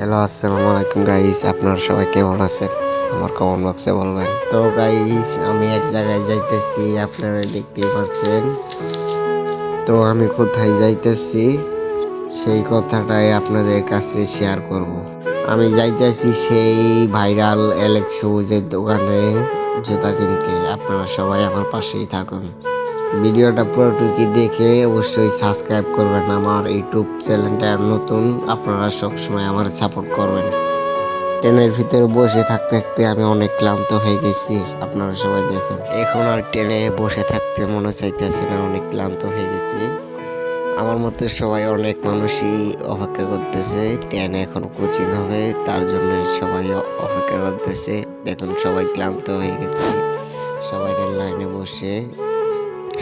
Hello, আসসালামু আলাইকুম guys. আপনারা সবাই কেমন আছেন? আমার কমেন্ট বক্সে বলবেন। তো গাইস, আমি এক জায়গায় যাইতেছি, আপনারা দেখতেই পাচ্ছেন। তো আমি কোথায় যাইতেছি সেই কথাটাই আপনাদের কাছে শেয়ার করব। আমি যাইতেছি সেই ভাইরাল এলেক্স শুজের দোকানে জুতা কিনতে। আপনারা সবাই আমার পাশেই থাকুন। ভিডিওটা পুরোটুকু দেখে অবশ্যই সাবস্ক্রাইব করবেন। আমার ইউটিউব চ্যানেলটা নতুন, আপনারা সবসময় আমার সাপোর্ট করবেন। ট্রেনের ভিতরে বসে থাকতে থাকতে আমি অনেক ক্লান্ত হয়ে গেছি। আপনারা সবাই দেখুন, এখন আর ট্রেনে বসে থাকতে মনে চাইতেছে না, অনেক ক্লান্ত হয়ে গেছি। আমার মতো সবাই অনেক মানুষই অপেক্ষা করতেছে, ট্রেন এখন কোচিং হবে তার জন্য সবাই অপেক্ষা করতেছে। দেখুন, সবাই ক্লান্ত হয়ে গেছে, সবাই রেল লাইনে বসে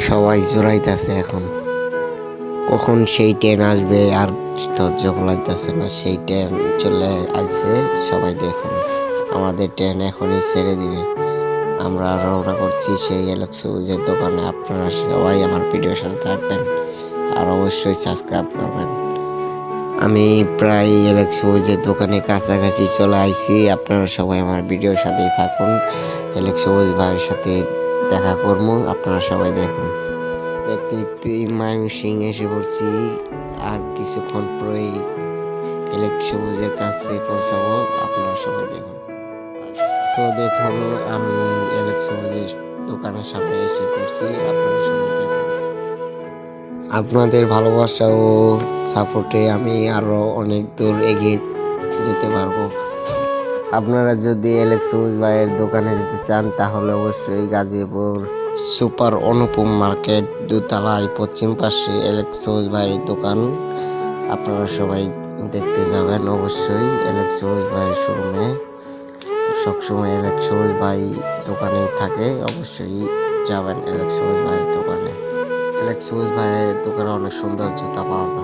সবাই জোড়াইতেছে। এখন কখন সেই ট্রেন আসবে আর ধৈর্য কুলাইতেছে না, সেই ট্রেন চলে আসছে। সবাই দেখুন, আমাদের ট্রেন এখনই ছেড়ে দিবে। আমরা রওনা করছি সেই এলেক্স সবুজের দোকানে। আপনারা সবাই আমার ভিডিওর সাথে থাকবেন আর অবশ্যই সাবস্ক্রাইব করবেন। আমি প্রায় এলেক্স সবুজের দোকানে কাছাকাছি চলে আইছি। আপনারা সবাই আমার ভিডিওর সাথেই থাকুন, এলেক্স সবুজ ভাইয়ের সাথে দেখা করবো। আপনারা সবাই দেখুন। দেখতে দেখতে ময়মনসিং এসে পড়ছি, আর কিছুক্ষণ পরেই এলেক্স সবুজের কাছে পৌঁছাবো। আপনারা সবাই দেখুন। তো দেখুন, আমি এলেক্স সবুজের দোকানের সামনে এসে পড়ছি। আপনারা সবাই দেখুন। আপনাদের ভালোবাসা ও সাপোর্টে আমি আরো অনেক দূর এগিয়ে যেতে পারবো। আপনারা যদি এলেক্স সবুজ ভাইয়ের দোকানে যেতে চান তাহলে অবশ্যই গাজীপুর সুপার অনুপম মার্কেট দোতলায় পশ্চিম পাশে এলেক্স সবুজ ভাইয়ের দোকান। আপনারা সবাই দেখতে যাবেন অবশ্যই এলেক্স সবুজ ভাইয়ের শোরুমে। সবসময় এলেক্স সবুজ ভাই দোকানেই থাকে, অবশ্যই যাবেন এলেক্স সবুজ ভাইয়ের দোকানে। এলেক্স সবুজ ভাইয়ের দোকানে অনেক সুন্দর জুতা পাওয়া যায়।